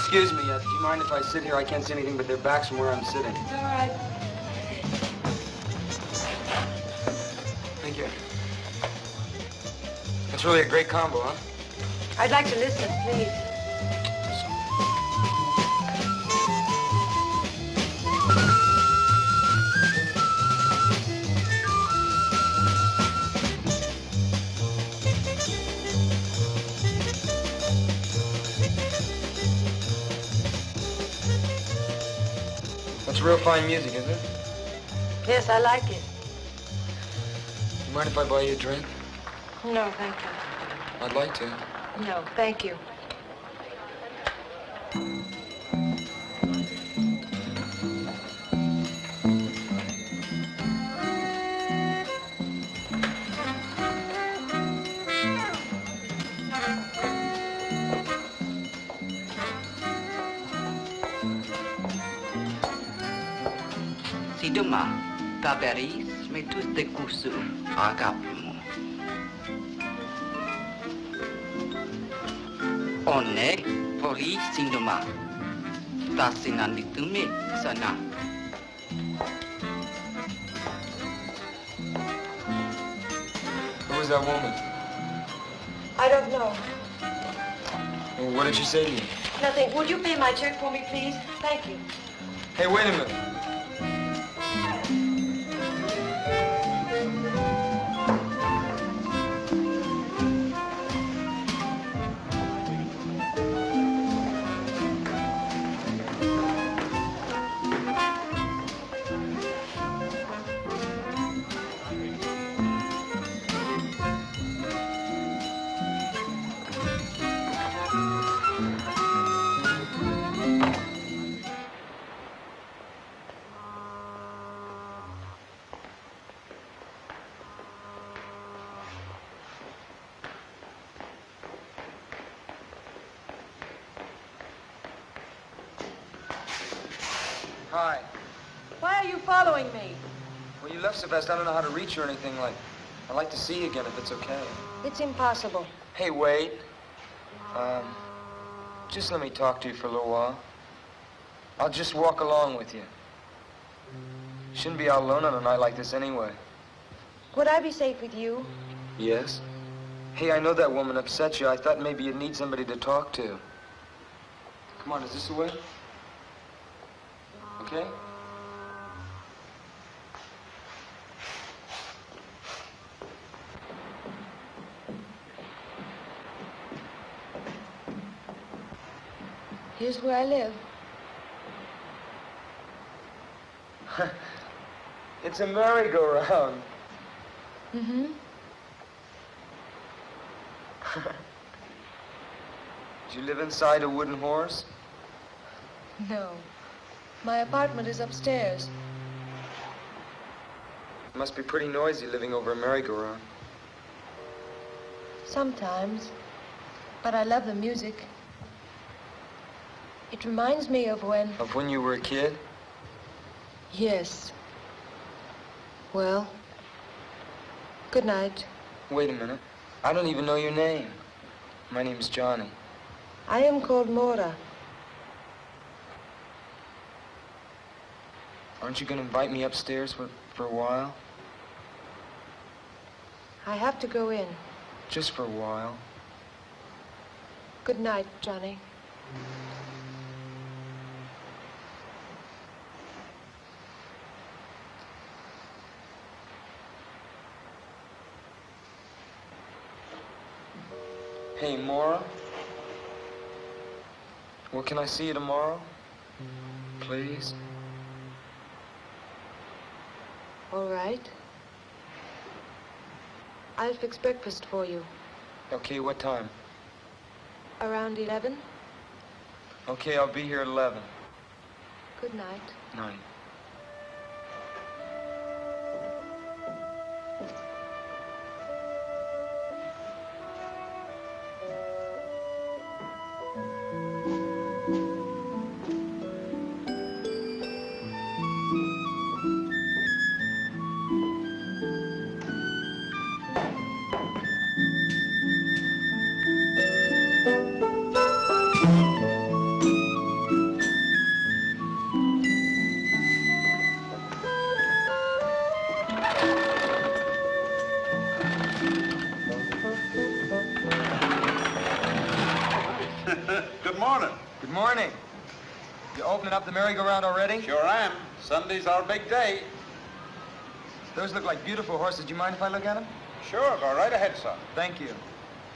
Excuse me, do you mind if I sit here? I can't see anything but their backs from where I'm sitting. It's all right. Thank you. That's really a great combo, huh? I'd like to listen, please. That's real fine music, isn't it? Yes, I like it. You mind if I buy you a drink? No, thank you. I'd like to. No, thank you. Siduma, Taberis, metus de kusu, agapmu. One, poli sinduma. Tasinan ditumi sana. Who was that woman? I don't know. Well, what did she say to you? Nothing. Would you pay my check for me, please? Thank you. Hey, wait a minute. Hi. Why are you following me? Well, you left so fast, I don't know how to reach you or anything like. I'd like to see you again if it's okay. It's impossible. Hey, wait. Just let me talk to you for a little while. I'll just walk along with you. Shouldn't be out alone on a night like this anyway. Would I be safe with you? Yes? Hey, I know that woman upset you. I thought maybe you'd need somebody to talk to. Come on, is this the way? Okay? Here's where I live. It's a merry-go-round. Mm-hmm. Do you live inside a wooden horse? No. My apartment is upstairs. It must be pretty noisy living over a merry-go-round. Sometimes. But I love the music. It reminds me of when... Of when you were a kid? Yes. Well, good night. Wait a minute. I don't even know your name. My name's Johnny. I am called Mora. Aren't you going to invite me upstairs for a while? I have to go in. Just for a while. Good night, Johnny. Hey, Mora. Well, can I see you tomorrow? Please? All right. I'll fix breakfast for you. Okay, what time? Around 11. Okay, I'll be here at 11. Good night. Night. morning. You opening up the merry-go-round already? Sure am. Sunday's our big day. Those look like beautiful horses. Do you mind if I look at them? Sure, go right ahead, son. Thank you.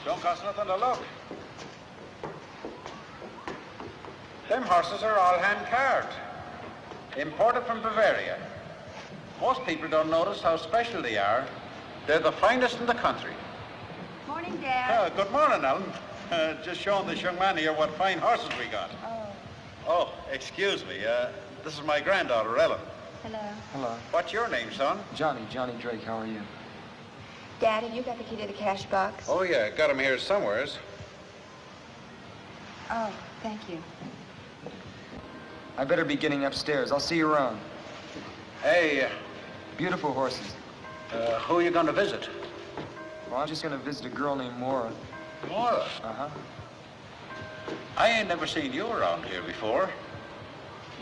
Don't cost nothing to look. Them horses are all hand-carved. Imported from Bavaria. Most people don't notice how special they are. They're the finest in the country. Morning, Dad. Good morning, Ellen. Just showing this young man here what fine horses we got. Oh, excuse me. This is my granddaughter, Ellen. Hello. Hello. What's your name, son? Johnny Drake. How are you? Dad, have you got the key to the cash box? Oh, yeah. Got him here somewheres. Oh, thank you. I better be getting upstairs. I'll see you around. Hey, Beautiful horses. who are you going to visit? Well, I'm just going to visit a girl named Mora. Mora. Uh-huh. I ain't never seen you around here before.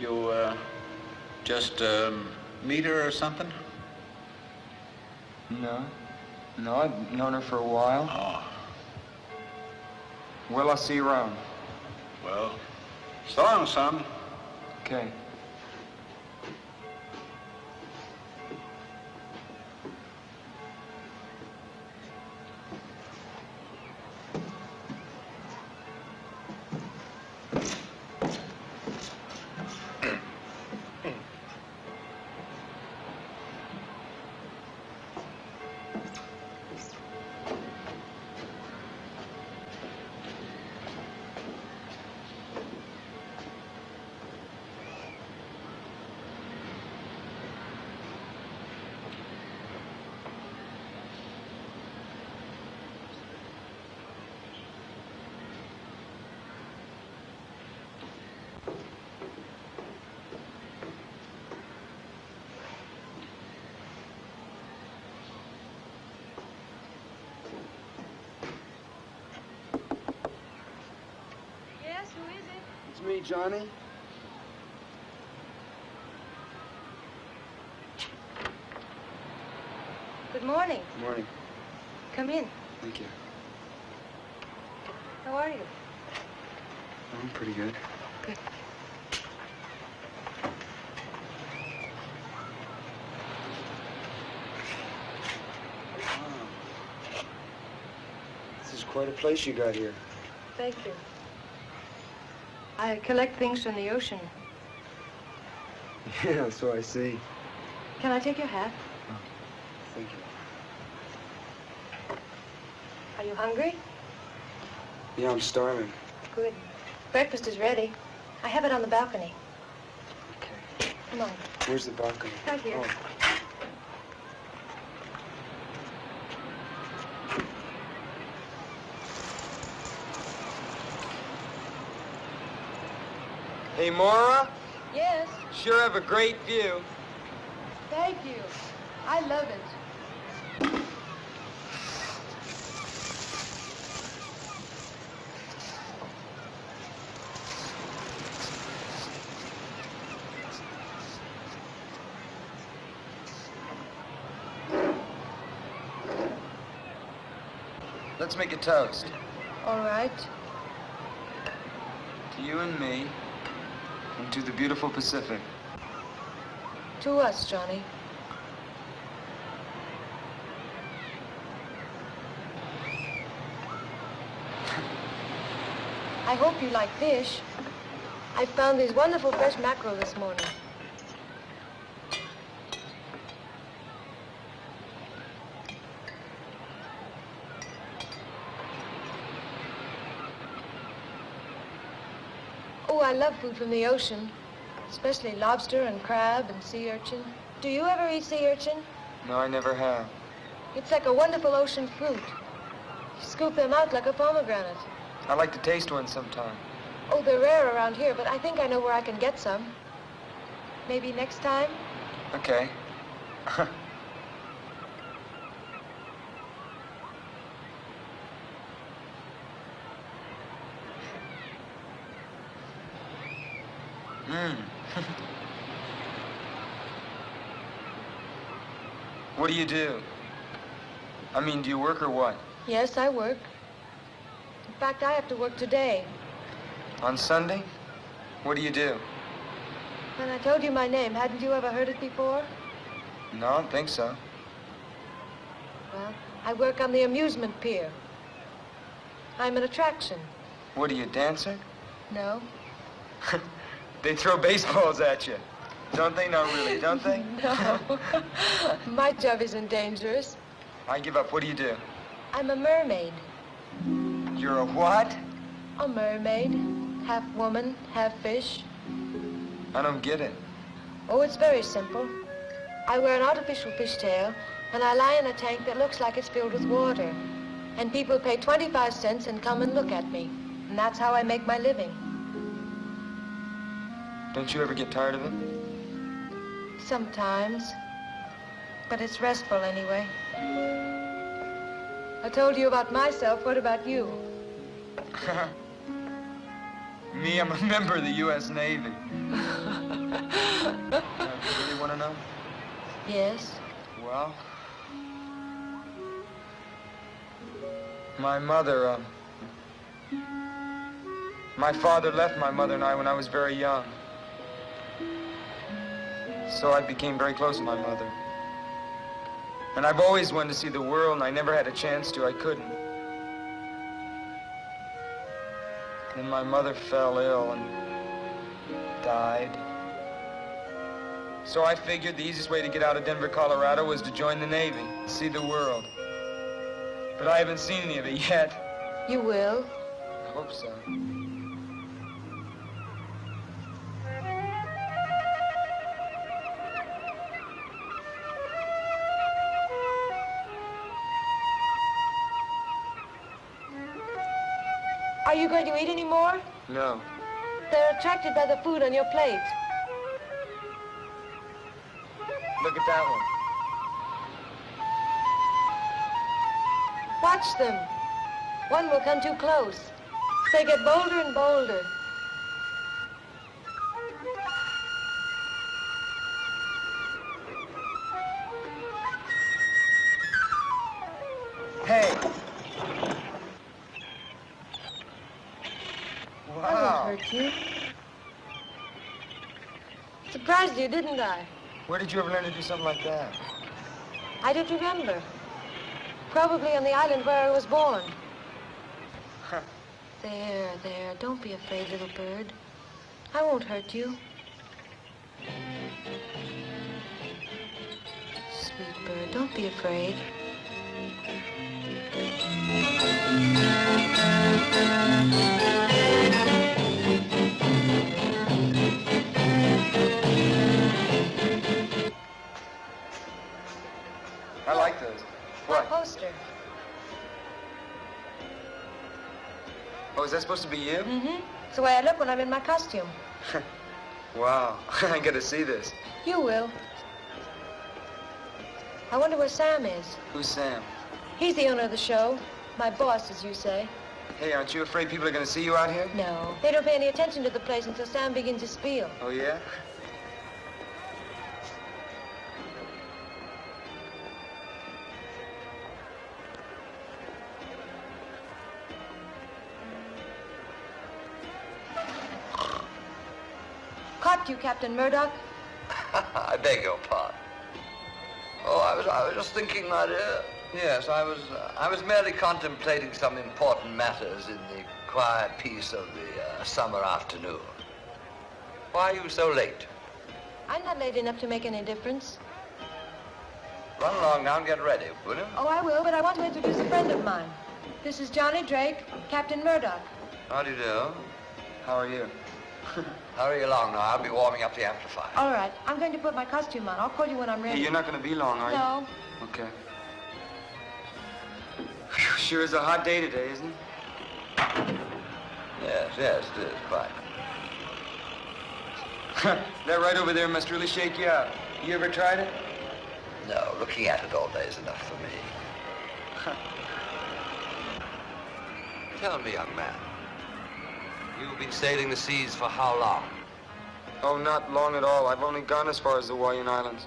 You, just, meet her or something? No. No, I've known her for a while. Oh, Well, I'll see you around. well, so long, son. Okay. Yes, who is it? It's me, Johnny. Good morning. Good morning. Come in. Thank you. How are you? I'm pretty good. Good. This is quite a place you got here. Thank you. I collect things from the ocean. Yeah, so I see. Can I take your hat? Thank you. Are you hungry? Yeah, I'm starving. Good. Breakfast is ready. I have it on the balcony. Okay. Come on. Where's the balcony? Right here. Oh. Hey, Mora. Yes. Sure have a great view. Thank you. I love it. Let's make a toast. All right. To you and me, and to the beautiful Pacific. To us, Johnny. I hope you like fish. I found these wonderful fresh mackerel this morning. Oh, I love food from the ocean, especially lobster and crab and sea urchin. Do you ever eat sea urchin? No, I never have. It's like a wonderful ocean fruit. You scoop them out like a pomegranate. I'd like to taste one sometime. Oh, they're rare around here, but I think I know where I can get some. Maybe next time? Okay. What do you do? I mean, do you work or what? Yes, I work. In fact, I have to work today. On Sunday? What do you do? When I told you my name, hadn't you ever heard it before? No, I don't think so. Well, I work on the amusement pier. I'm an attraction. What are you, a dancer? No. They throw baseballs at you. Don't they? No, really, don't they? No. My job isn't dangerous. I give up. What do you do? I'm a mermaid. You're a what? A mermaid. Half woman, half fish. I don't get it. Oh, it's very simple. I wear an artificial fishtail, and I lie in a tank that looks like it's filled with water. And people pay 25 cents and come and look at me. And that's how I make my living. Don't you ever get tired of it? Sometimes. But it's restful anyway. I told you about myself. What about you? Me, I'm a member of the U.S. Navy. You really want to know? Yes. Well, my mother, my father left my mother and I when I was very young. So I became very close to my mother. And I've always wanted to see the world, and I never had a chance to. I couldn't. Then my mother fell ill and died. So I figured the easiest way to get out of Denver, Colorado was to join the Navy, see the world. But I haven't seen any of it yet. You will. I hope so. Are you going to eat any more? No. They're attracted by the food on your plate. Look at that one. Watch them. One will come too close. They get bolder and bolder. Hey. I Wow. won't hurt you. Surprised you, didn't I? Where did you ever learn to do something like that? I don't remember. Probably on the island where I was born. There, there. Don't be afraid, little bird. I won't hurt you. Sweet bird, don't be afraid. I like those. My What? poster. Oh, is that supposed to be you? Mm-hmm. It's the way I look when I'm in my costume. Wow. I gotta see this. You will. I wonder where Sam is. Who's Sam? He's the owner of the show. My boss, as you say. Hey, aren't you afraid people are gonna see you out here? No. They don't pay any attention to the place until Sam begins his spiel. Oh, yeah? Caught you, Captain Murdock. I beg your pardon. Oh, I was just thinking, my dear. Yes, I was merely contemplating some important matters in the quiet peace of the summer afternoon. Why are you so late? I'm not late enough to make any difference. Run along now and get ready, will you? Oh, I will, but I want to introduce a friend of mine. This is Johnny Drake, Captain Murdock. How do you do? How are you? Hurry along now. I'll be warming up the amplifier. All right, I'm going to put my costume on. I'll call you when I'm ready. Hey, you're not gonna be long, are you? No. Okay. Whew, sure is a hot day today, isn't it? Yes, yes, it is, quite. That right over there must really shake you out. You ever tried it? No, looking at it all day is enough for me. Tell me, young man, you've been sailing the seas for how long? Oh, not long at all. I've only gone as far as the Hawaiian Islands.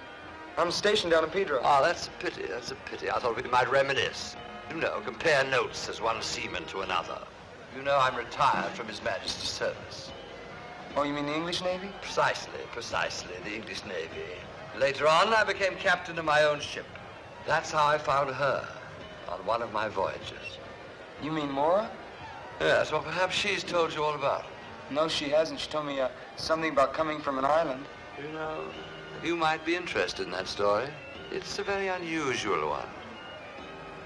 I'm stationed down in Pedro. Ah, that's a pity, that's a pity. I thought we might reminisce. You know, compare notes as one seaman to another. You know I'm retired from His Majesty's service. Oh, you mean the English Navy? Precisely, the English Navy. Later on, I became captain of my own ship. That's how I found her, on one of my voyages. You mean Mora? Yes, well, perhaps she's told you all about it. No, she hasn't. She told me something about coming from an island. You know, you might be interested in that story. It's a very unusual one.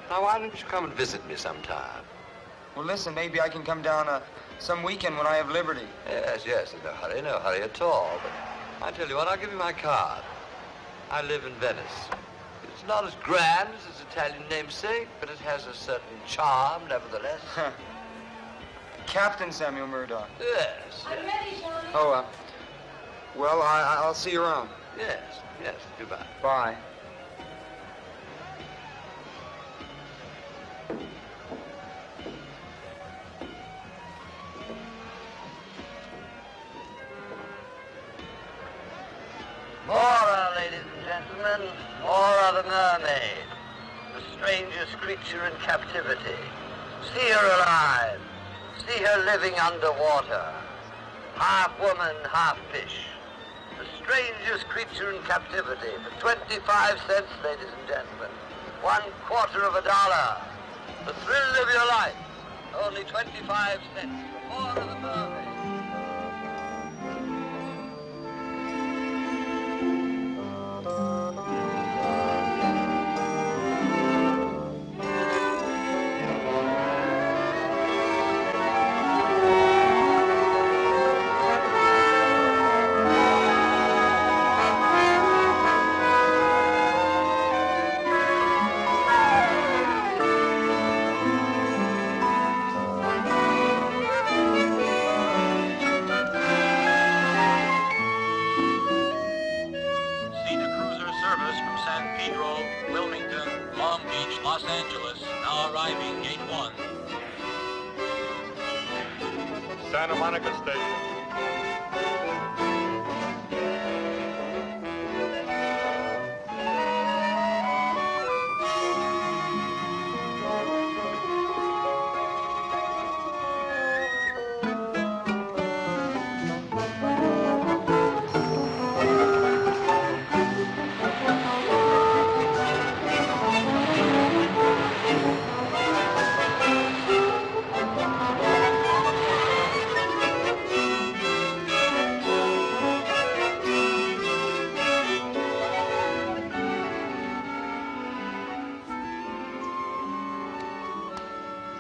Now, why don't you come and visit me sometime? Well, listen, maybe I can come down some weekend when I have liberty. Yes, no hurry at all. But I tell you what, I'll give you my card. I live in Venice. It's not as grand as its Italian namesake, but it has a certain charm, nevertheless. Captain Samuel Murdock. Yes. I'm ready, Johnny. Oh, well, I'll see you around. Yes, goodbye. Bye. Mora, ladies and gentlemen, Mora the Mermaid, the strangest creature in captivity. See her alive. See her living underwater. Half woman, half fish. The strangest creature in captivity for 25 cents, ladies and gentlemen. $0.25. The thrill of your life. Only 25 cents. Mora the Mermaid. Los Angeles, now arriving Gate 1. Santa Monica Station.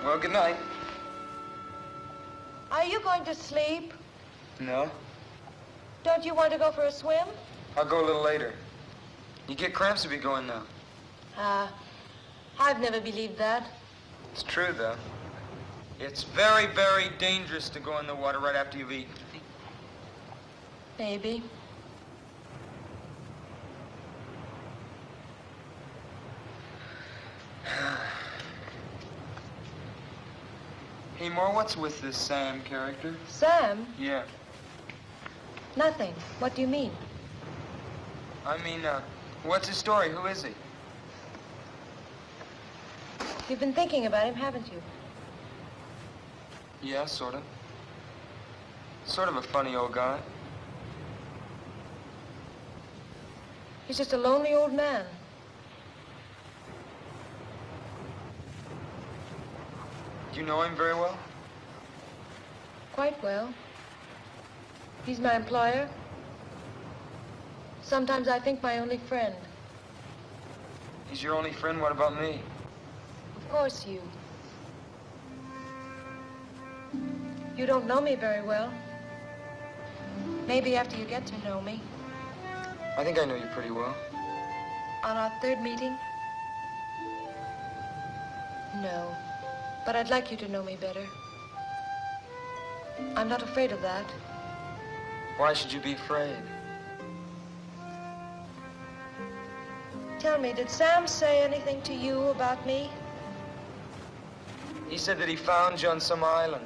Well, good night. Are you going to sleep? No. Don't you want to go for a swim? I'll go a little later. You get cramps if you go in now. I've never believed that. It's true, though. It's very, very dangerous to go in the water right after you've eaten. Maybe. Hey, Mora, what's with this Sam character? Sam? Yeah. Nothing. What do you mean? I mean, what's his story? Who is he? You've been thinking about him, haven't you? Yeah, sort of. Sort of a funny old guy. He's just a lonely old man. Do you know him very well? Quite well. He's my employer. Sometimes I think my only friend. He's your only friend? What about me? Of course, you. You don't know me very well. Maybe after you get to know me. I think I know you pretty well. On our third meeting? No. But I'd like you to know me better. I'm not afraid of that. Why should you be afraid? Tell me, did Sam say anything to you about me? He said that he found you on some island.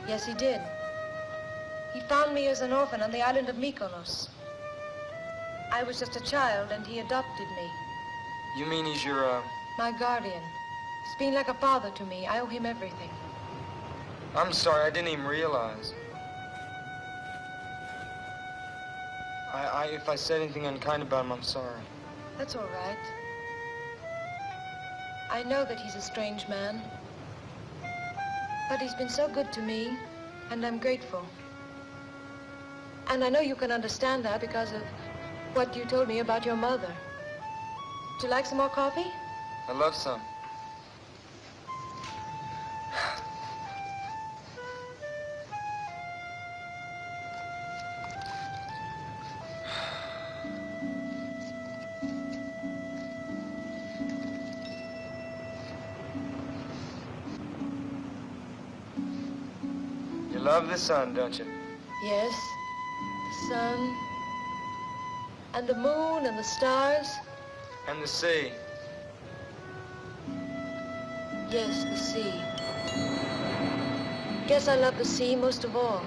Yes, he did. He found me as an orphan on the island of Mykonos. I was just a child, and he adopted me. You mean he's your, My guardian. He's been like a father to me. I owe him everything. I'm sorry, I didn't even realize. If I said anything unkind about him, I'm sorry. That's all right. I know that he's a strange man. But he's been so good to me, and I'm grateful. And I know you can understand that because of what you told me about your mother. Would you like some more coffee? I'd love some. You love the sun, don't you? Yes. The sun, and the moon, and the stars. And the sea. Yes, the sea. Guess I love the sea most of all.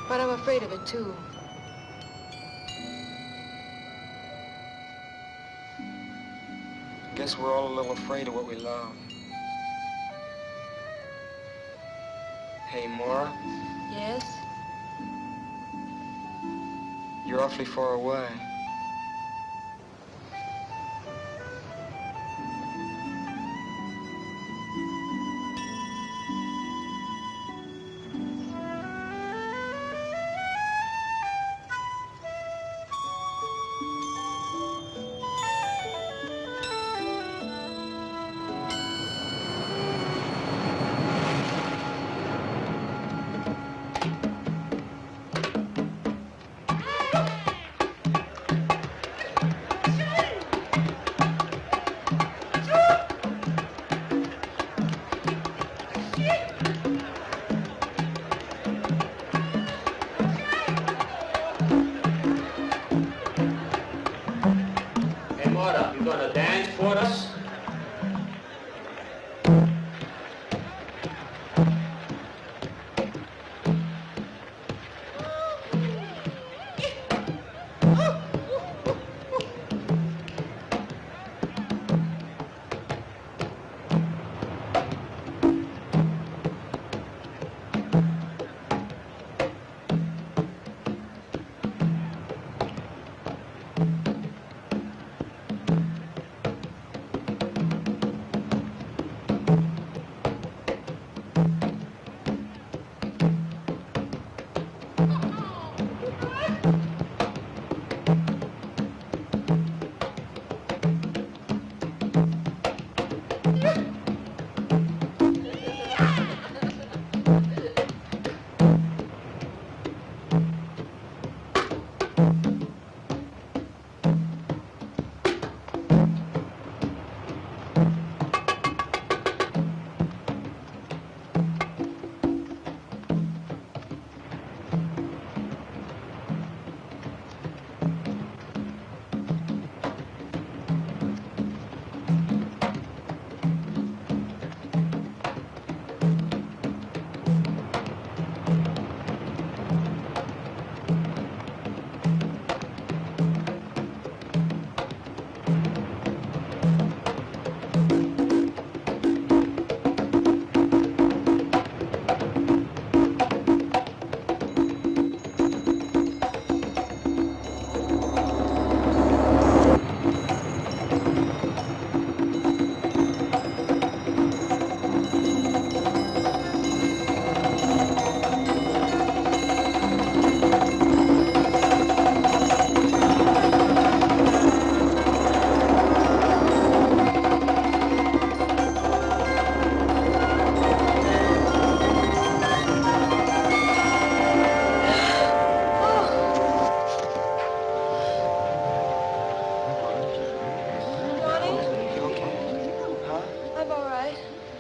But I'm afraid of it, too. Guess we're all a little afraid of what we love. Hey, Mora, Yes? you're awfully far away. Hey, Mora, you gonna dance for us?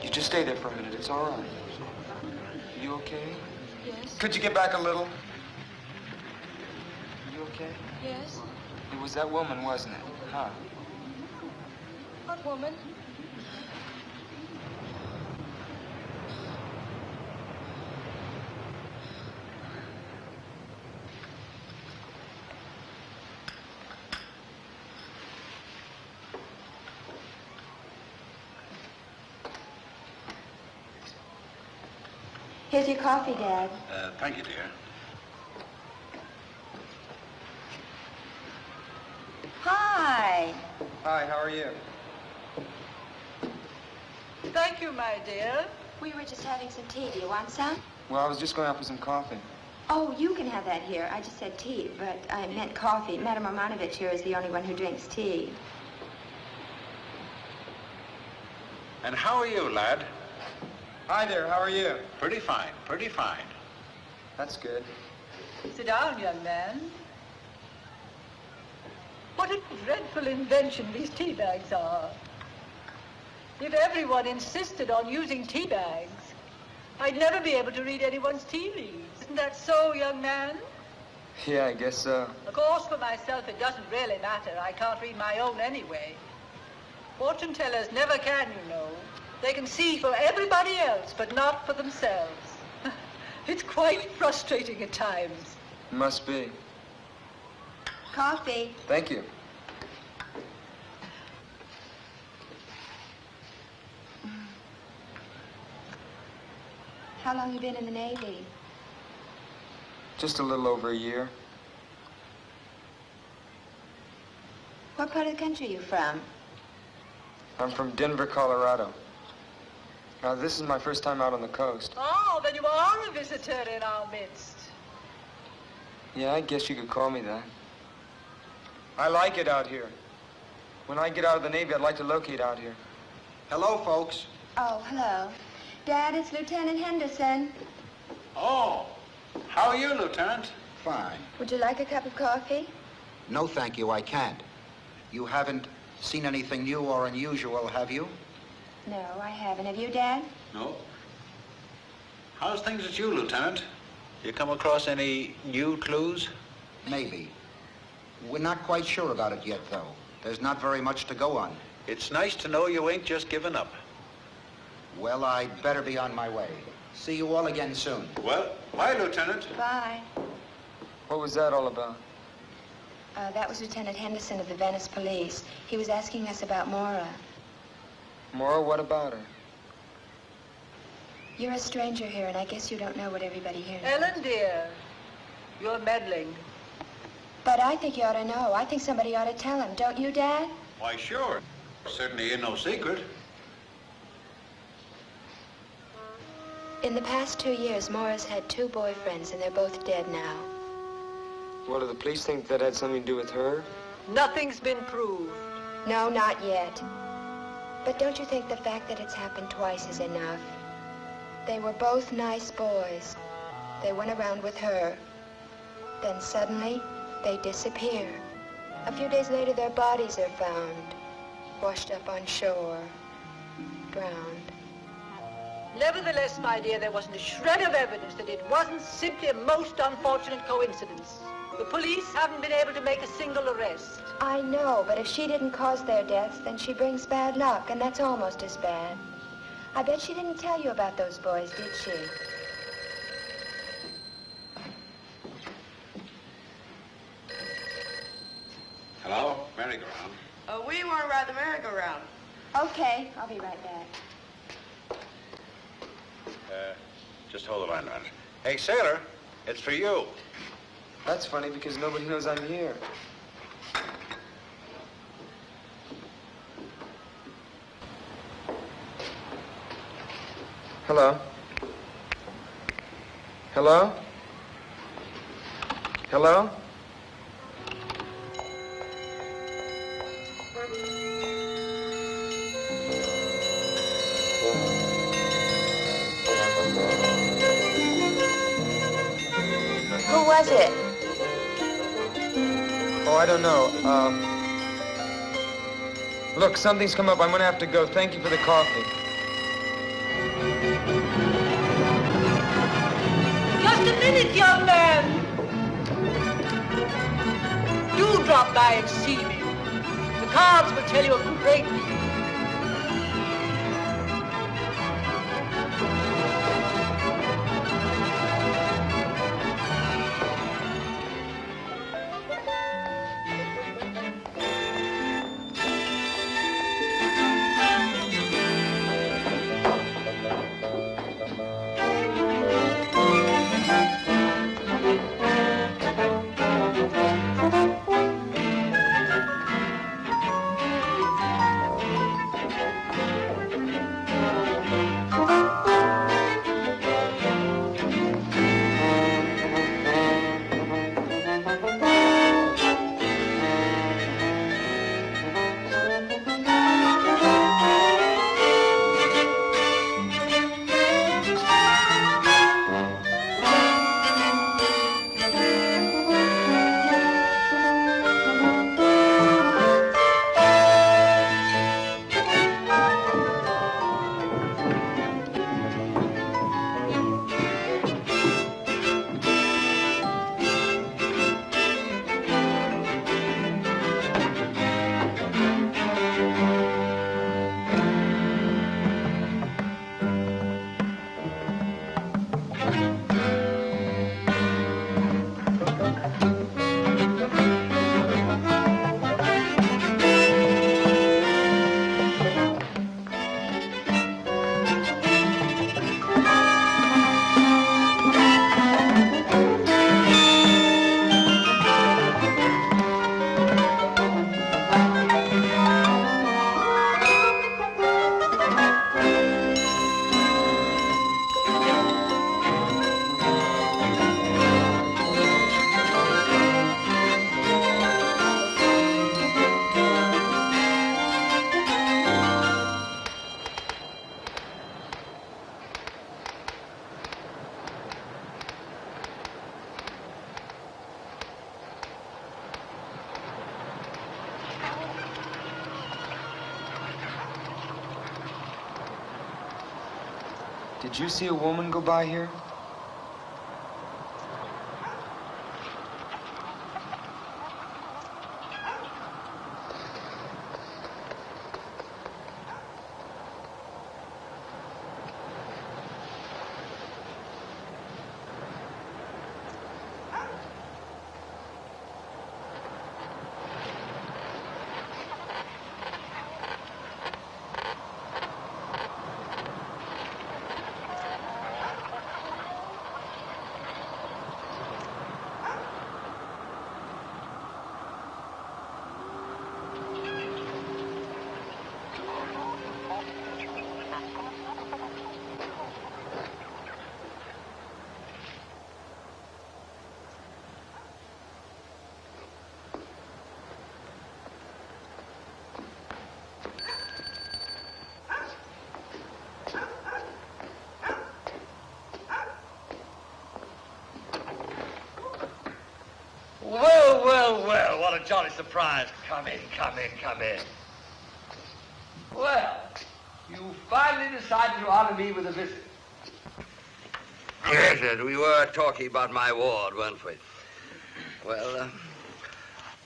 You just stay there for a minute. It's all right. You okay? Yes. Could you get back a little? You okay? Yes. It was that woman, wasn't it? Huh? What woman? Here's your coffee, Dad. Thank you, dear. Hi. Hi, how are you? Thank you, my dear. We were just having some tea. Do you want some? Well, I was just going out for some coffee. Oh, you can have that here. I just said tea, but I meant coffee. Madame Romanovich here is the only one who drinks tea. And how are you, lad? Hi there, how are you? Pretty fine, pretty fine. That's good. Sit down, young man. What a dreadful invention these tea bags are. If everyone insisted on using tea bags, I'd never be able to read anyone's tea leaves. Isn't that so, young man? Yeah, I guess so. Of course, for myself, it doesn't really matter. I can't read my own anyway. Fortune tellers never can, you know. They can see for everybody else, but not for themselves. It's quite frustrating at times. Must be. Coffee. Thank you. How long you been in the Navy? Just a little over a year. What part of the country are you from? I'm from Denver, Colorado. Now, this is my first time out on the coast. Oh, then you are a visitor in our midst. Yeah, I guess you could call me that. I like it out here. When I get out of the Navy, I'd like to locate out here. Hello, folks. Oh, hello. Dad, it's Lieutenant Henderson. Oh, how are you, Lieutenant? Fine. Would you like a cup of coffee? No, thank you, I can't. You haven't seen anything new or unusual, have you? No, I haven't. Have you, Dad? No. How's things at you, Lieutenant? You come across any new clues? Maybe. We're not quite sure about it yet, though. There's not very much to go on. It's nice to know you ain't just given up. Well, I'd better be on my way. See you all again soon. Well, bye, Lieutenant. Bye. What was that all about? That was Lieutenant Henderson of the Venice Police. He was asking us about Mora. Mora, what about her? You're a stranger here, and I guess you don't know what everybody here knows. Ellen, dear, you're meddling. But I think you ought to know. I think somebody ought to tell him. Don't you, Dad? Why, sure. Certainly ain't no secret. In the past 2 years, Mora's had 2 boyfriends, and they're both dead now. What, do the police think that had something to do with her? Nothing's been proved. No, not yet. But don't you think the fact that it's happened twice is enough? They were both nice boys. They went around with her. Then suddenly, they disappear. A few days later, their bodies are found, washed up on shore, drowned. Nevertheless, my dear, there wasn't a shred of evidence that it wasn't simply a most unfortunate coincidence. The police haven't been able to make a single arrest. I know, but if she didn't cause their deaths, then she brings bad luck, and that's almost as bad. I bet she didn't tell you about those boys, did she? Hello? Merry-go-round. We want to ride the merry-go-round. Okay, I'll be right back. Just hold the line, man. Hey, sailor, it's for you. That's funny because nobody knows I'm here. Hello? Hello? Hello? Who was it? Oh, I don't know. Look, something's come up. I'm gonna have to go. Thank you for the coffee. Just a minute, young man. Do drop by and see me. The cards will tell you a great deal. Did you see a woman go by here? Well, well, well, what a jolly surprise. Come in, come in, come in. Well, you finally decided to honor me with a visit. Yes, yes, we were talking about my ward, weren't we? Well,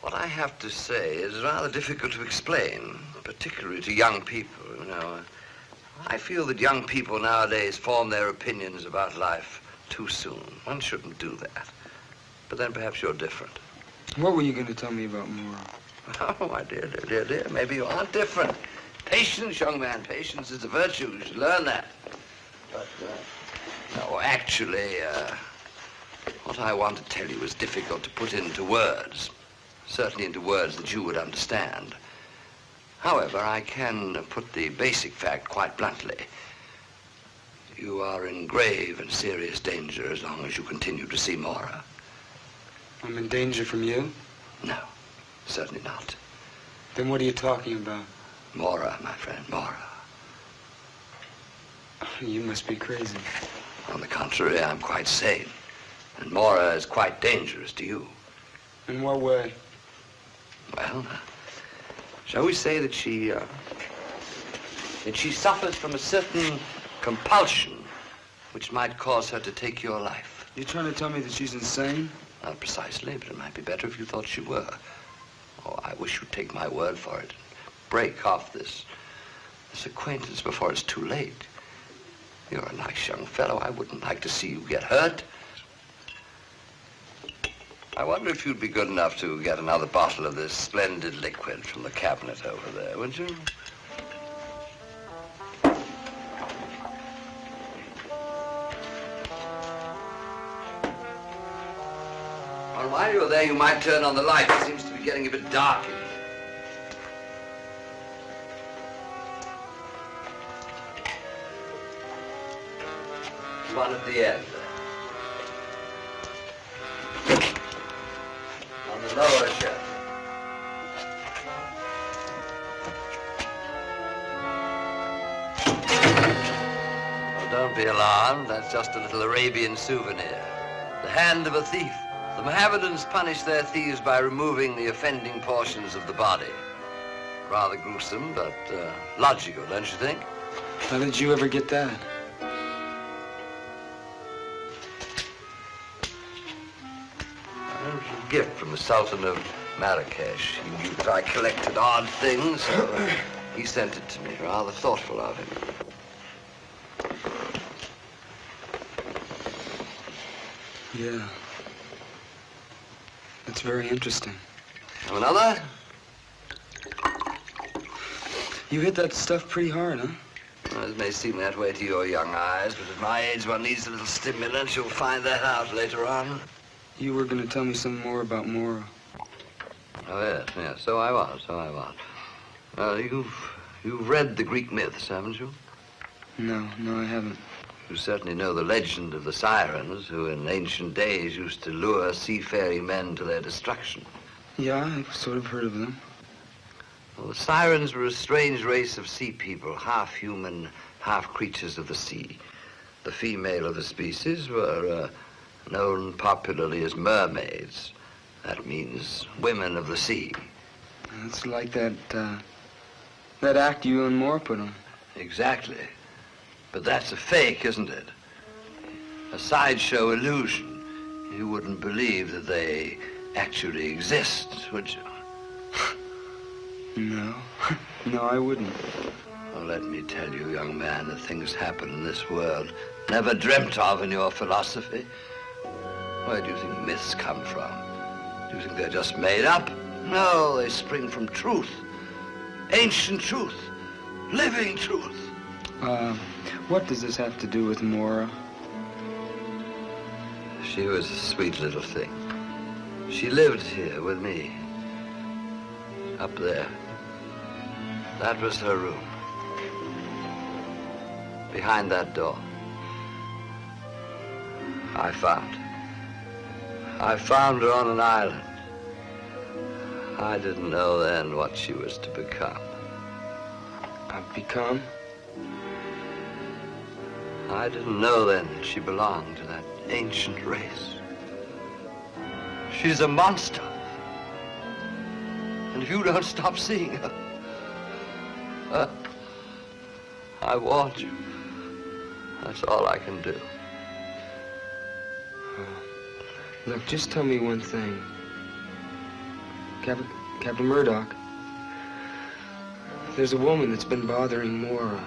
what I have to say is rather difficult to explain, particularly to young people, you know. I feel that young people nowadays form their opinions about life too soon. One shouldn't do that. But then perhaps you're different. What were you going to tell me about Mora? Oh, my dear, dear, dear, maybe you aren't different. Patience, young man, patience is a virtue. You should learn that. But, no, actually, what I want to tell you is difficult to put into words. Certainly into words that you would understand. However, I can put the basic fact quite bluntly. You are in grave and serious danger as long as you continue to see Mora. I'm in danger from you? No, certainly not. Then what are you talking about? Mora, my friend, Mora. You must be crazy. On the contrary, I'm quite sane. And Mora is quite dangerous to you. In what way? Well, shall we say that she suffers from a certain compulsion which might cause her to take your life. You're trying to tell me that she's insane? Not precisely, but it might be better if you thought she were. Oh, I wish you'd take my word for it. Break off this acquaintance before it's too late. You're a nice young fellow. I wouldn't like to see you get hurt. I wonder if you'd be good enough to get another bottle of this splendid liquid from the cabinet over there, would you? Well, while you're there, you might turn on the light. It seems to be getting a bit dark in here. One at the end. On the lower shelf. Well, don't be alarmed. That's just a little Arabian souvenir. The hand of a thief. The Mohammedans punish their thieves by removing the offending portions of the body. Rather gruesome, but logical, don't you think? How did you ever get that? It was a gift from the Sultan of Marrakesh. He knew that I collected odd things, so he sent it to me. Rather thoughtful of him. Yeah. That's very interesting. Have another? You hit that stuff pretty hard, huh? Well, it may seem that way to your young eyes, but at my age one needs a little stimulant. You'll find that out later on. You were going to tell me some more about Mora. Oh, yes, so I was. You've read the Greek myths, haven't you? No, I haven't. You certainly know the legend of the sirens, who in ancient days used to lure seafaring men to their destruction. Yeah, I've sort of heard of them. Well, the sirens were a strange race of sea people, half human, half creatures of the sea. The female of the species were known popularly as mermaids. That means women of the sea. It's like that act you and Moore put on. Exactly. But that's a fake, isn't it? A sideshow illusion. You wouldn't believe that they actually exist, would you? No. No, I wouldn't. Well, let me tell you, young man, that things happen in this world never dreamt of in your philosophy. Where do you think myths come from? Do you think they're just made up? No, they spring from truth. Ancient truth. Living truth. What does this have to do with Mora? She was a sweet little thing. She lived here with me. Up there. That was her room. Behind that door. I found her on an island. I didn't know then what she was to become. Become? I didn't know then that she belonged to that ancient race. She's a monster. And if you don't stop seeing her, I warned you. That's all I can do. Look, just tell me one thing. Captain Murdock, there's a woman that's been bothering Mora.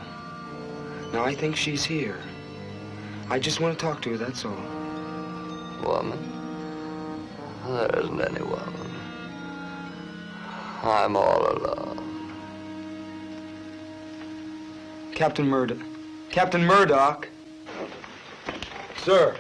Now, I think she's here. I just want to talk to her, that's all. Woman? There isn't any woman. I'm all alone. Captain Murdock. Captain Murdock! Sir.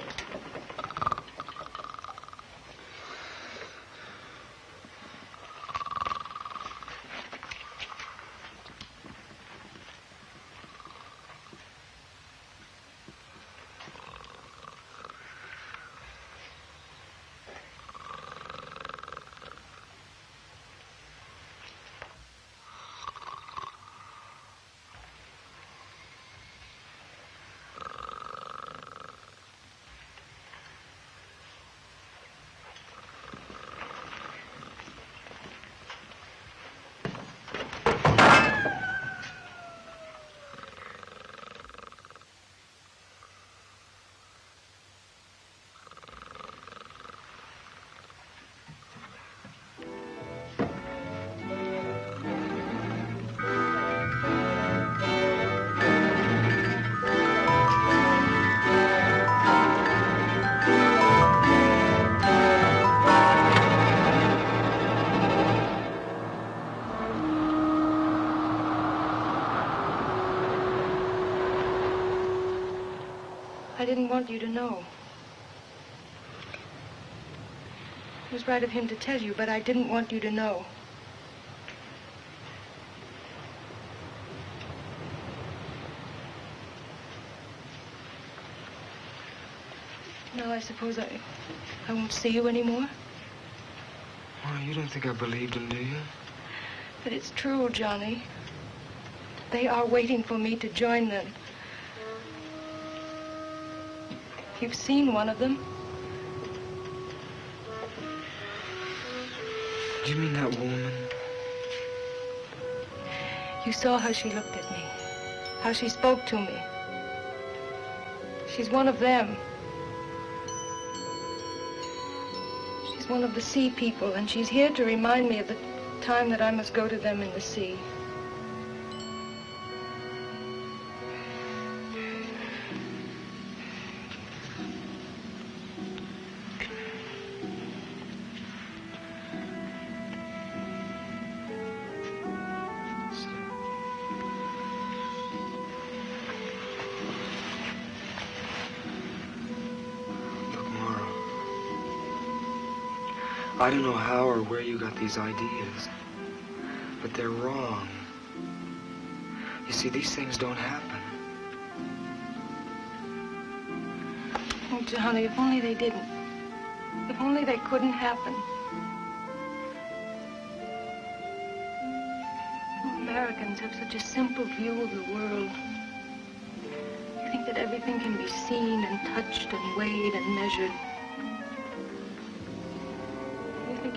I didn't want you to know. It was right of him to tell you, but I didn't want you to know. Now I suppose I won't see you anymore? Oh, you don't think I believed him, do you? But it's true, Johnny. They are waiting for me to join them. You've seen one of them. Do you mean that woman? You saw how she looked at me, how she spoke to me. She's one of them. She's one of the sea people, and she's here to remind me of the time that I must go to them in the sea. I don't know how or where you got these ideas, but they're wrong. You see, these things don't happen. Oh, Johnny, if only they didn't. If only they couldn't happen. Oh, Americans have such a simple view of the world. You think that everything can be seen and touched and weighed and measured.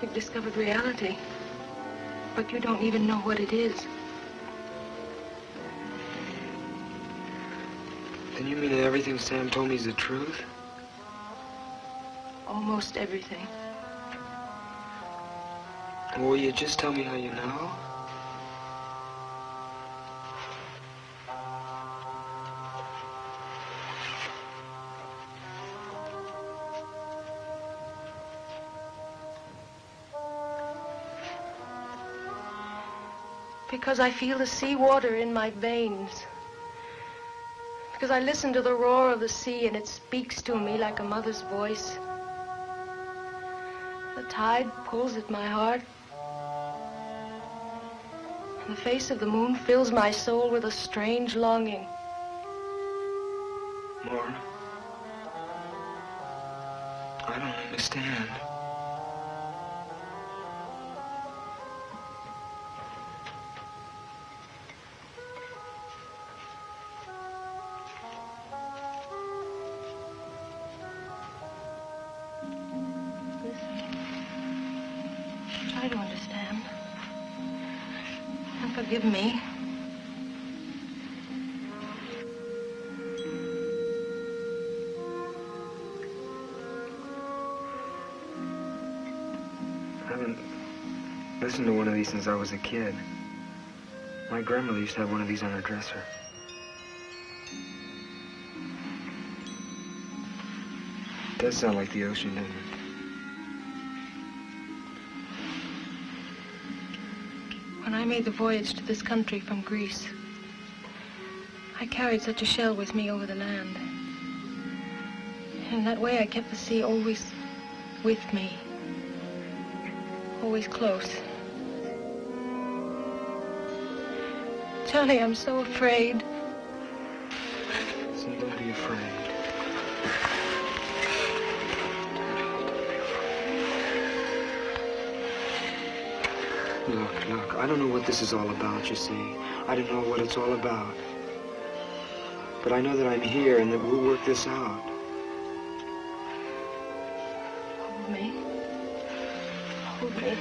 You've discovered reality, but you don't even know what it is. Then you mean that everything Sam told me is the truth? Almost everything. Well, will you just tell me how you know? Because I feel the sea water in my veins. Because I listen to the roar of the sea and it speaks to me like a mother's voice. The tide pulls at my heart. And the face of the moon fills my soul with a strange longing. Mora, I don't understand. Try to understand. And forgive me. I haven't listened to one of these since I was a kid. My grandmother used to have one of these on her dresser. It does sound like the ocean, doesn't it? When I made the voyage to this country from Greece, I carried such a shell with me over the land. In that way, I kept the sea always with me, always close. Johnny, I'm so afraid. So don't be afraid. Look, I don't know what this is all about, you see. I don't know what it's all about. But I know that I'm here and that we'll work this out. Hold me. Hold me.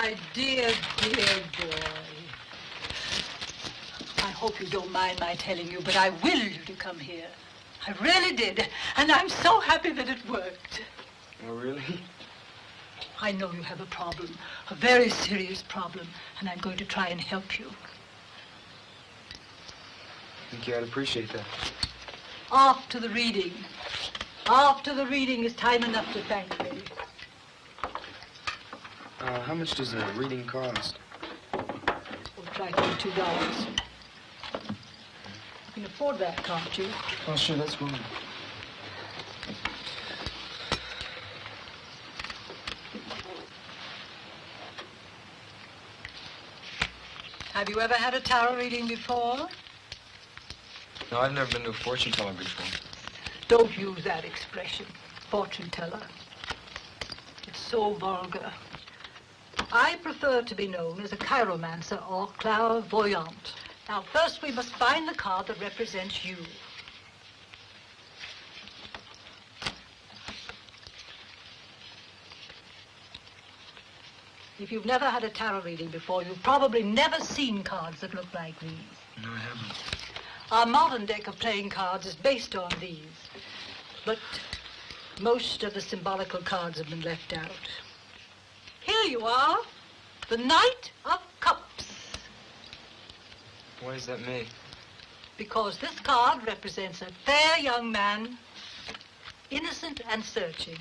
My dear, dear boy. I hope you don't mind my telling you, but I willed you to come here. I really did, and I'm so happy that it worked. Oh, really? I know you have a problem, a very serious problem, and I'm going to try and help you. I think I'd appreciate that. After the reading. After the reading is time enough to thank me. How much does a reading cost? We'll try to be $2. You can afford that, can't you? Oh, sure, that's fine. Have you ever had a tarot reading before? No, I've never been to a fortune teller before. Don't use that expression, fortune teller. It's so vulgar. I prefer to be known as a chiromancer or clairvoyant. Now, first we must find the card that represents you. If you've never had a tarot reading before, you've probably never seen cards that look like these. No, I haven't. Our modern deck of playing cards is based on these, but most of the symbolical cards have been left out. Here you are, the Knight of Cups. Why does that mean? Because this card represents a fair young man, innocent and searching.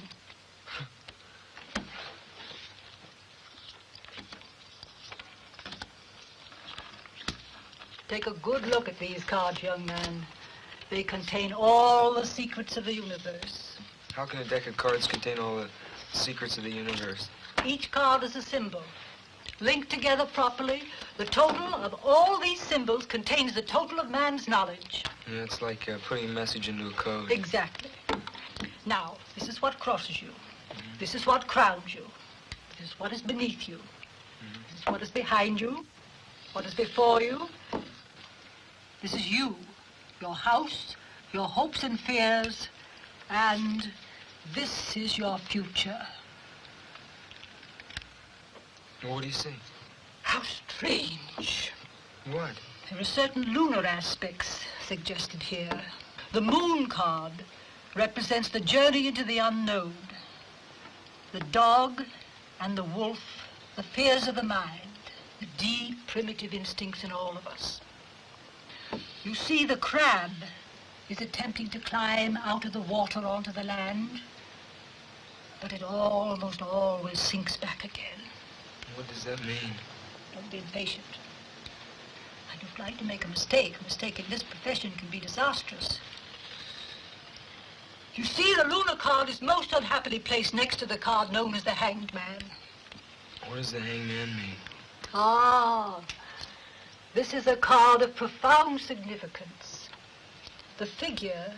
Take a good look at these cards, young man. They contain all the secrets of the universe. How can a deck of cards contain all the secrets of the universe? Each card is a symbol. Linked together properly, the total of all these symbols contains the total of man's knowledge. Yeah, it's like putting a message into a code. Exactly. Now, this is what crosses you. This is what crowns you. This is what is beneath you. This is what is behind you. What is before you. This is you, your house, your hopes and fears, and this is your future. What do you see? How strange. What? There are certain lunar aspects suggested here. The moon card represents the journey into the unknown. The dog and the wolf, the fears of the mind, the deep primitive instincts in all of us. You see, the crab is attempting to climb out of the water onto the land, but it almost always sinks back again. What does that mean? Don't be impatient. I don't like to make a mistake. A mistake in this profession can be disastrous. You see, the lunar card is most unhappily placed next to the card known as the Hanged Man. What does the Hanged Man mean? Ah, this is a card of profound significance. The figure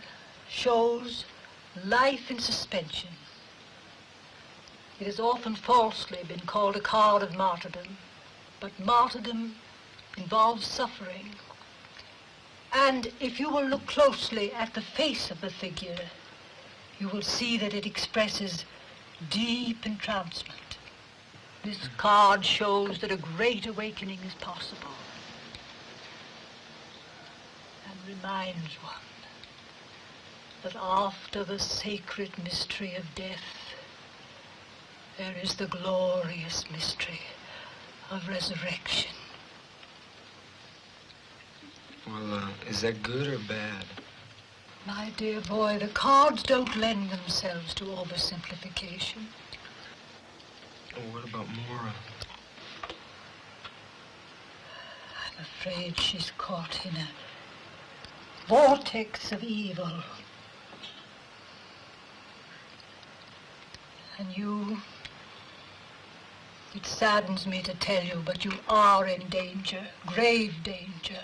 shows life in suspension. It has often falsely been called a card of martyrdom, but martyrdom involves suffering. And if you will look closely at the face of the figure, you will see that it expresses deep entrancement. This card shows that a great awakening is possible and reminds one that after the sacred mystery of death, there is the glorious mystery of resurrection. Well, is that good or bad? My dear boy, the cards don't lend themselves to oversimplification. Oh, what about Mora? I'm afraid she's caught in a vortex of evil. And you, it saddens me to tell you, but you are in danger, grave danger.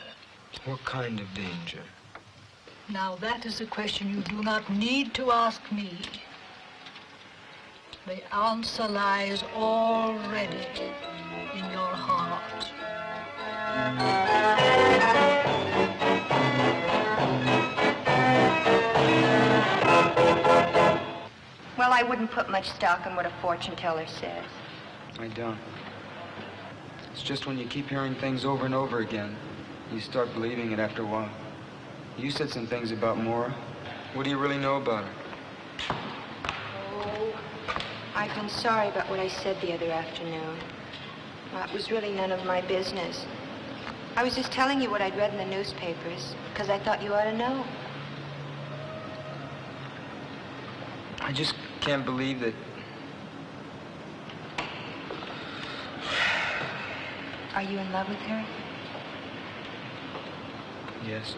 What kind of danger? Now that is a question you do not need to ask me. The answer lies already in your heart. Well, I wouldn't put much stock in what a fortune teller says. I don't. It's just when you keep hearing things over and over again, you start believing it after a while. You said some things about Mora. What do you really know about her? Oh, I've been sorry about what I said the other afternoon. Well, it was really none of my business. I was just telling you what I'd read in the newspapers, because I thought you ought to know. I just can't believe that... Are you in love with her? Yes.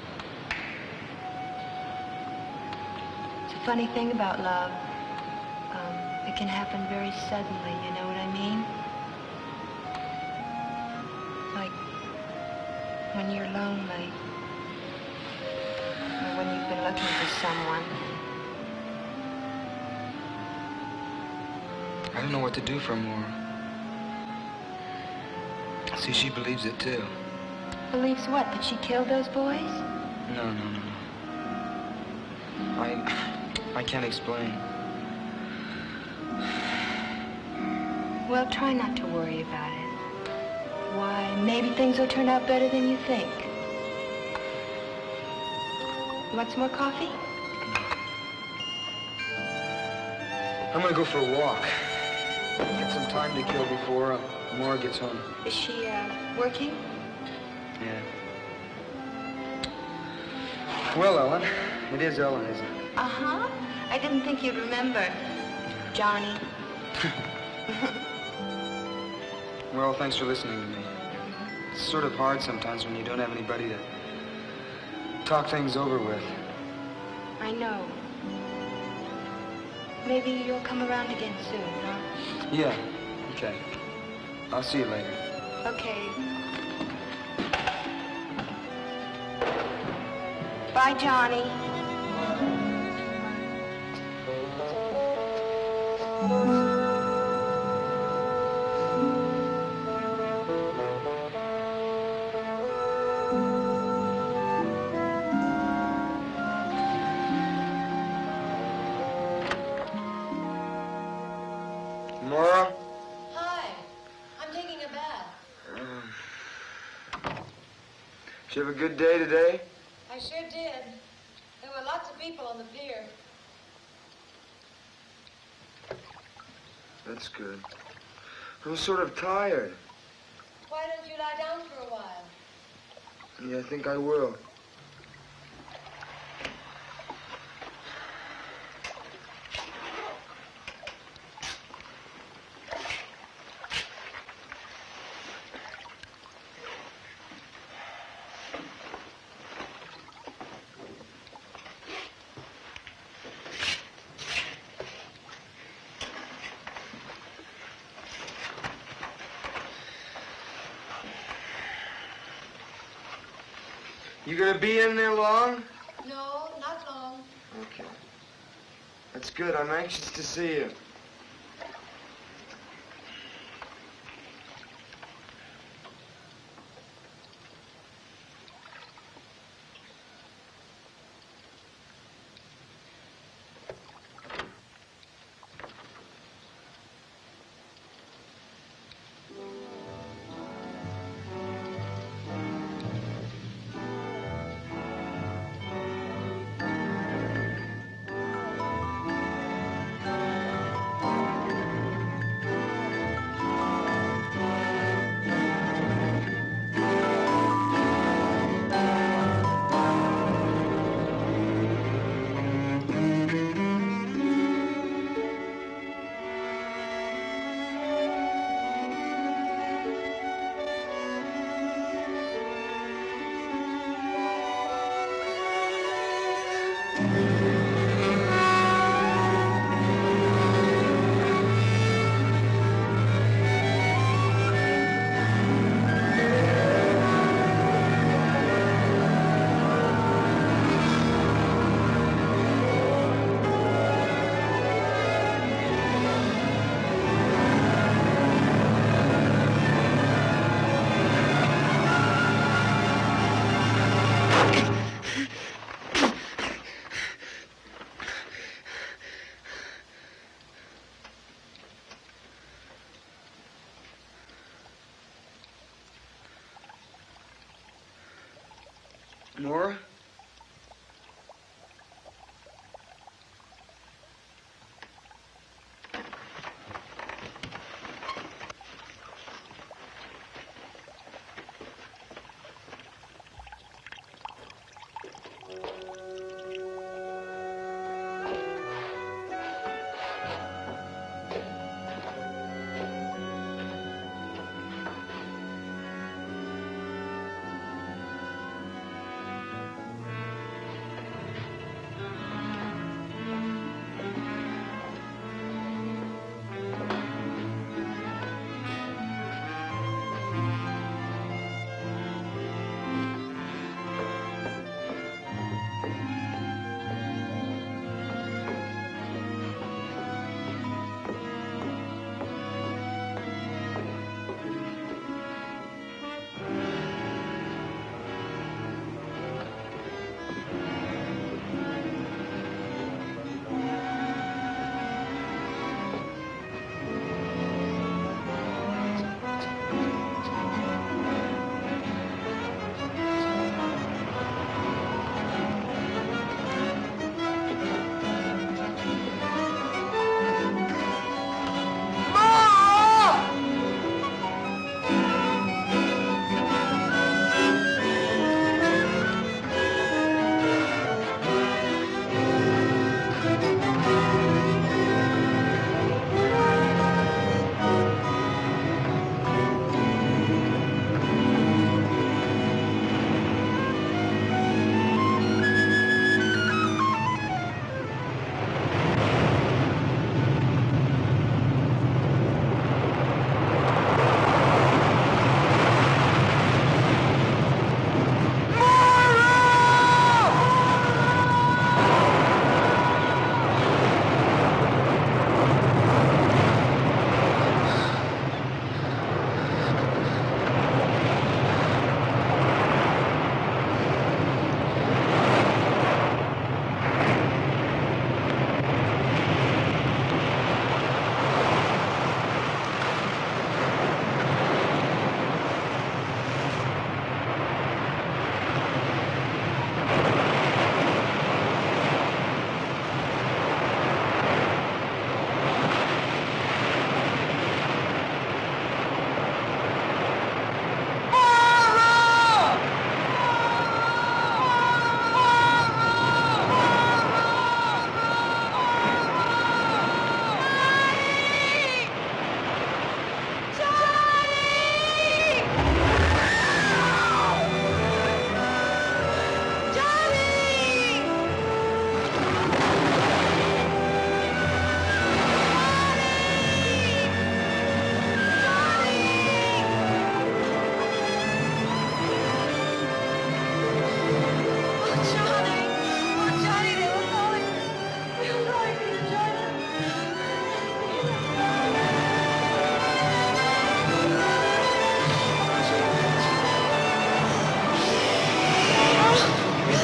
It's a funny thing about love. It can happen very suddenly, you know what I mean? Like when you're lonely, or when you've been looking for someone. I don't know what to do for Mora. See, she believes it too. Believes what? That she killed those boys? No. I can't explain. Well, try not to worry about it. Why, maybe things will turn out better than you think. You want some more coffee? I'm gonna go for a walk. Get some time to kill before Mora gets home. Is she, working? Yeah. Well, Ellen. It is Ellen, isn't it? Uh-huh. I didn't think you'd remember. Johnny. Well, thanks for listening to me. It's sort of hard sometimes when you don't have anybody to talk things over with. I know. Maybe you'll come around again soon, huh? Yeah. Okay. I'll see you later. Okay. Bye, Johnny. Did you have a good day today? I sure did. There were lots of people on the pier. That's good. I'm sort of tired. Why don't you lie down for a while? Yeah, I think I will. You gonna be in there long? No, not long. Okay. That's good. I'm anxious to see you. Mora?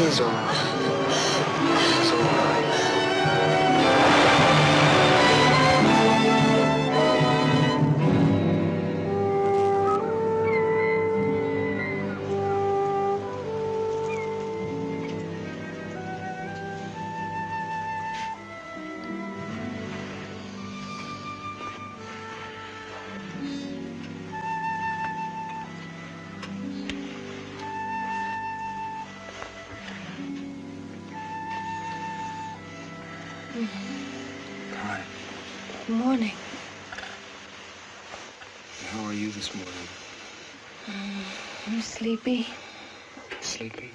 Everything's all right. It's all right. Hi. Good morning. How are you this morning? I'm sleepy. Sleepy?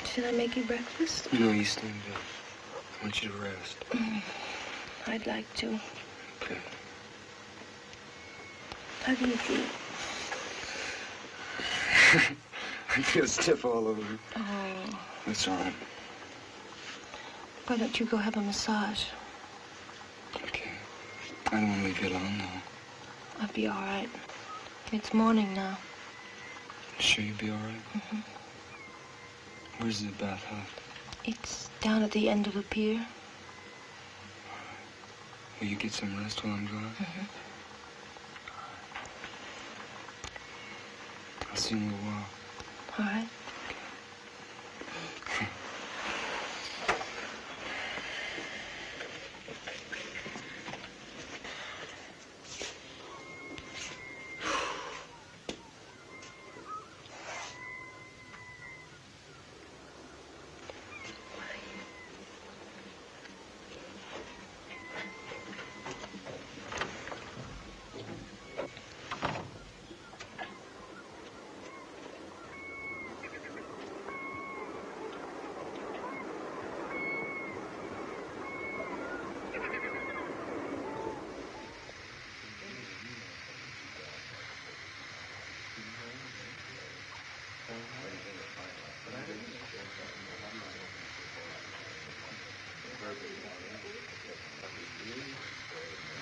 Should I make you breakfast? No, you stay in bed. I want you to rest. I'd like to. Okay. How do you feel? I feel stiff all over. Oh. That's all right. Why don't you go have a massage? Okay. I don't want to leave you alone now. I'll be all right. It's morning now. Sure you'll be all right? Mm-hmm. Where's the bathhouse? It's down at the end of the pier. Will you get some rest while I'm gone? Mm-hmm. I'll see you in a little while. All right.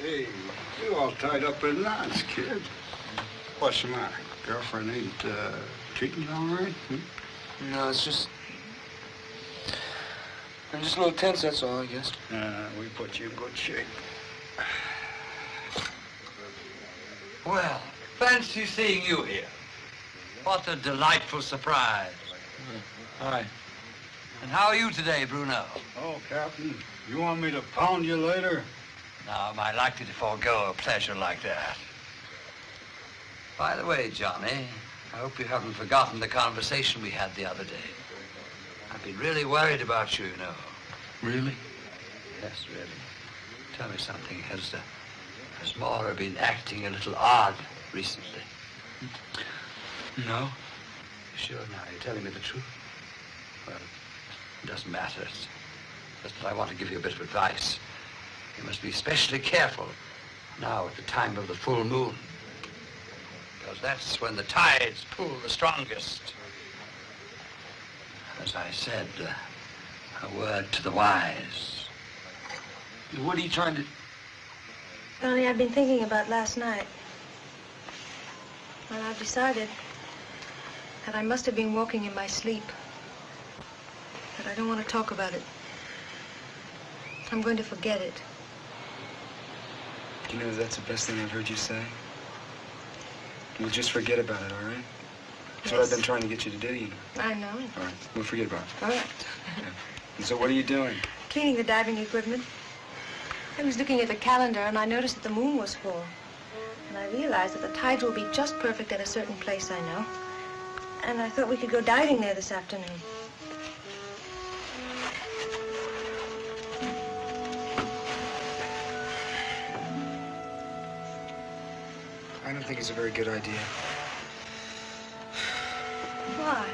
Hey, you all tied up in knots, kid. What's the matter? Girlfriend ain't treating you all right? No, it's just... I'm just a little tense, that's all, I guess. We put you in good shape. Well, fancy seeing you here. What a delightful surprise. Hi. And how are you today, Bruno? Oh, Captain, you want me to pound you later? Now, am I likely to forego a pleasure like that? By the way, Johnny, I hope you haven't forgotten the conversation we had the other day. I've been really worried about you, you know. Really? Yes, really. Tell me something. Has Mora been acting a little odd recently? No. You sure now? You're telling me the truth? Well, it doesn't matter. It's just that I want to give you a bit of advice. You must be especially careful now at the time of the full moon. Because that's when the tides pull the strongest. As I said, a word to the wise. What are you trying to... Johnny, I've been thinking about last night. And I've decided that I must have been walking in my sleep. But I don't want to talk about it. I'm going to forget it. You know, that's the best thing I've heard you say. We'll just forget about it, all right? That's what I've been trying to get you to do, you know. I know. All right, we'll forget about it. All right. Yeah. And so what are you doing? Cleaning the diving equipment. I was looking at the calendar and I noticed that the moon was full. And I realized that the tides will be just perfect at a certain place I know. And I thought we could go diving there this afternoon. I don't think it's a very good idea. Why?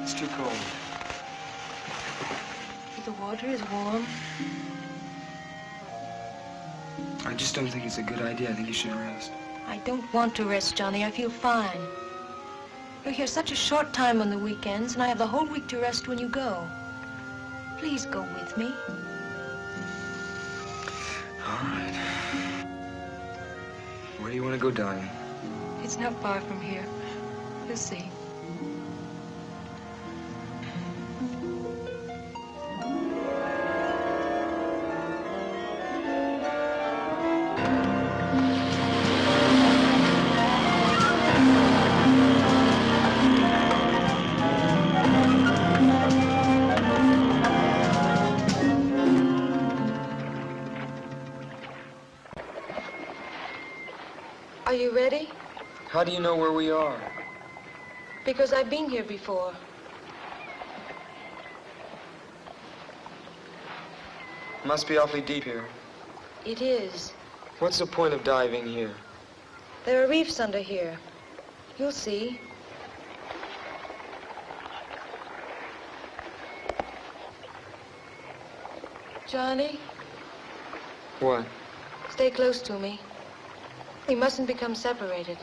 It's too cold. The water is warm. I just don't think it's a good idea. I think you should rest. I don't want to rest, Johnny. I feel fine. You're here such a short time on the weekends, and I have the whole week to rest when you go. Please go with me. All right. Where do you want to go, darling? It's not far from here. You'll see. Are you ready? How do you know where we are? Because I've been here before. Must be awfully deep here. It is. What's the point of diving here? There are reefs under here. You'll see. Johnny, What? stay close to me. We mustn't become separated.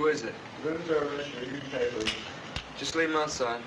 Who is it? Room service, read your papers. Just leave him outside.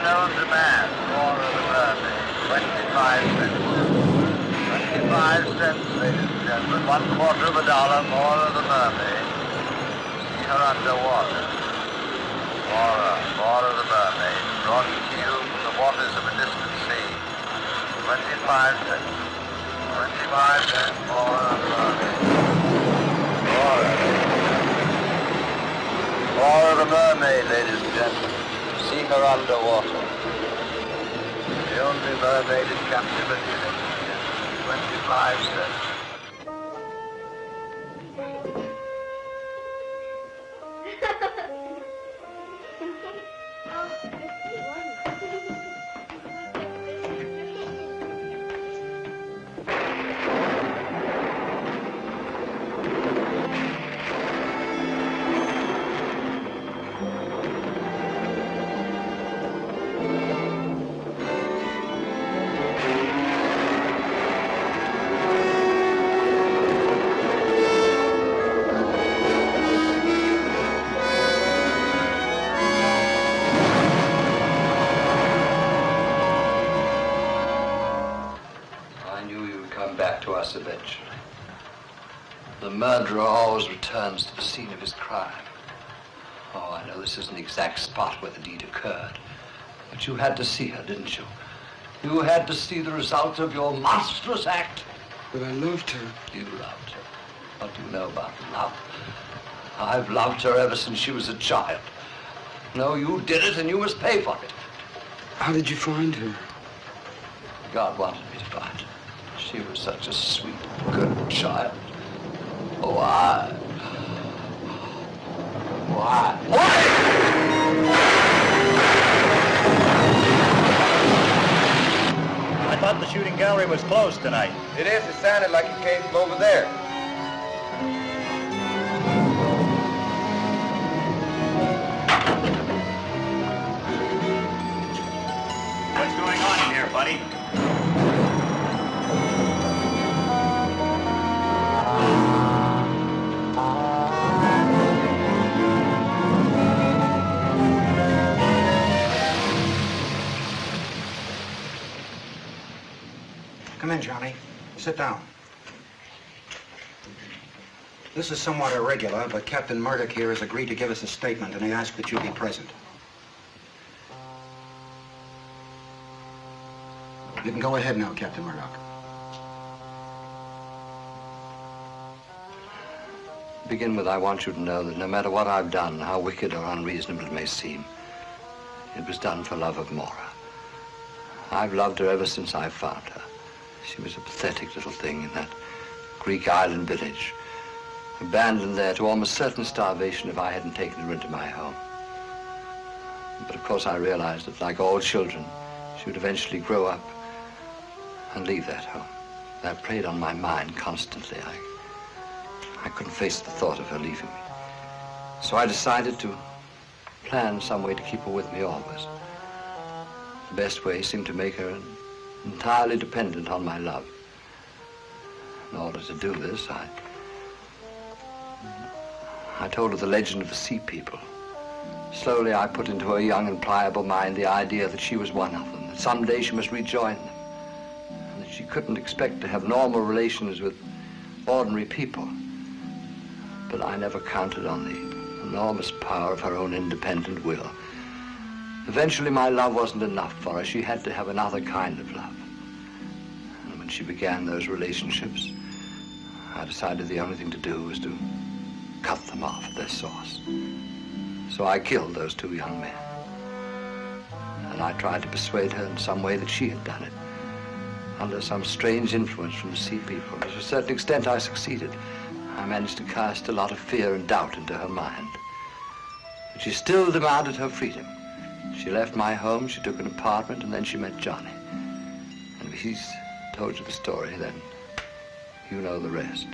known to man, Mora the Mermaid, 25 cents. 25 cents, ladies and gentlemen, $1/4 of a dollar, Mora the Mermaid. See her underwater. Mora the Mermaid, brought to you from the waters of a distant sea. 25 cents. 25 cents, Mora the Mermaid. Mora the Mermaid, ladies and gentlemen. See her underwater. The only mermaid in captivity, ladies and gentlemen. 25 cents. Us eventually. The murderer always returns to the scene of his crime. Oh, I know this isn't the exact spot where the deed occurred, but you had to see her, didn't you? You had to see the result of your monstrous act. But I loved her. You loved her. What do you know about love? I've loved her ever since she was a child. No, you did it and you must pay for it. How did you find her? God wanted me to find her. She was such a sweet, good child. Why? I thought the shooting gallery was closed tonight. It is. It sounded like it came from over there. What's going on in here, buddy? Come in, Johnny. Sit down. This is somewhat irregular, but Captain Murdock here has agreed to give us a statement, and he asked that you be present. You can go ahead now, Captain Murdock. To begin with, I want you to know that no matter what I've done, how wicked or unreasonable it may seem, it was done for love of Mora. I've loved her ever since I found her. She was a pathetic little thing in that Greek island village, abandoned there to almost certain starvation if I hadn't taken her into my home. But of course I realized that, like all children, she would eventually grow up and leave that home. That preyed on my mind constantly. I couldn't face the thought of her leaving me. So I decided to plan some way to keep her with me always. The best way seemed to make her entirely dependent on my love. In order to do this, I told her the legend of the sea people. Slowly, I put into her young and pliable mind the idea that she was one of them, that someday she must rejoin them, and that she couldn't expect to have normal relations with ordinary people. But I never counted on the enormous power of her own independent will. Eventually, my love wasn't enough for her. She had to have another kind of love. And when she began those relationships, I decided the only thing to do was to cut them off at their source. So I killed those two young men. And I tried to persuade her in some way that she had done it, under some strange influence from the sea people. To a certain extent, I succeeded. I managed to cast a lot of fear and doubt into her mind. But she still demanded her freedom. She left my home, she took an apartment, and then she met Johnny. And if he's told you the story, then you know the rest.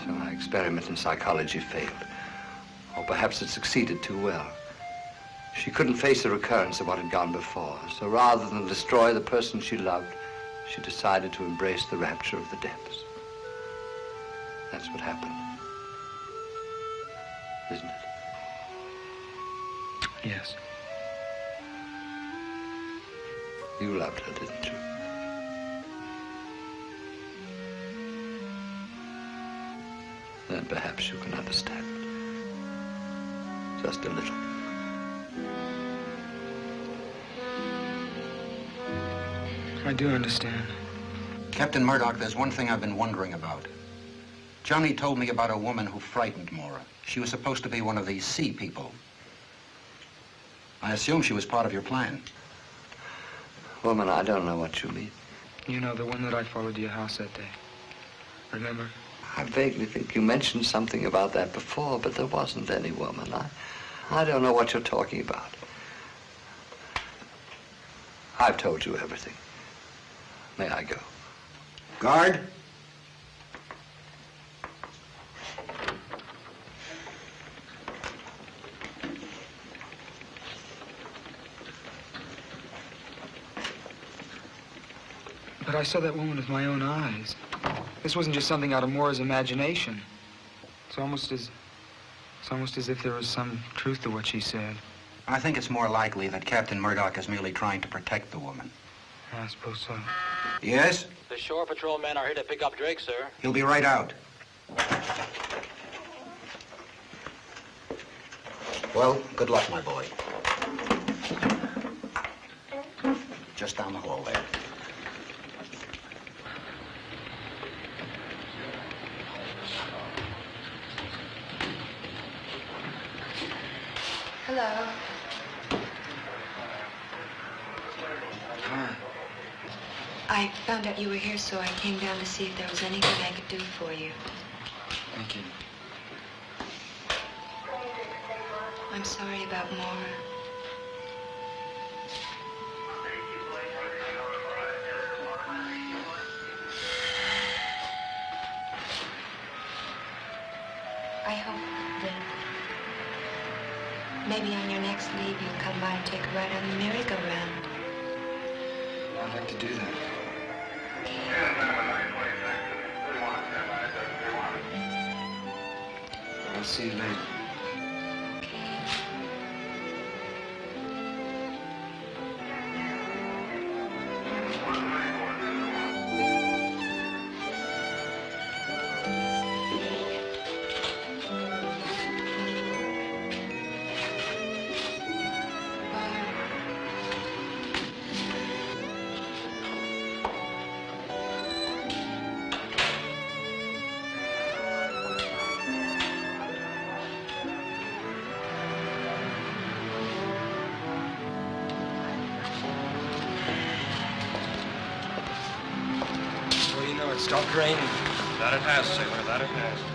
So my experiment in psychology failed. Or perhaps it succeeded too well. She couldn't face a recurrence of what had gone before. So rather than destroy the person she loved, she decided to embrace the rapture of the depths. That's what happened. Isn't it? Yes. You loved her, didn't you? Then perhaps you can understand. Just a little. I do understand. Captain Murdock, there's one thing I've been wondering about. Johnny told me about a woman who frightened Mora. She was supposed to be one of these sea people. I assume she was part of your plan. Woman, I don't know what you mean. You know, the one that I followed to your house that day. Remember? I vaguely think you mentioned something about that before, but there wasn't any woman. I don't know what you're talking about. I've told you everything. May I go? Guard. But I saw that woman with my own eyes. This wasn't just something out of Mora's imagination. It's almost as if there was some truth to what she said. I think it's more likely that Captain Murdock is merely trying to protect the woman. I suppose so. Yes? The shore patrol men are here to pick up Drake, sir. He'll be right out. Well, good luck, my boy. Just down the hall there. Hello. Hi. I found out you were here, so I came down to see if there was anything I could do for you. Thank you. I'm sorry about Mora. I hope that maybe on your next leave you'll come by and take a ride on the merry-go-round. I'd like to do that. I'll see you later. stopped raining. That it has, sailor, that it has.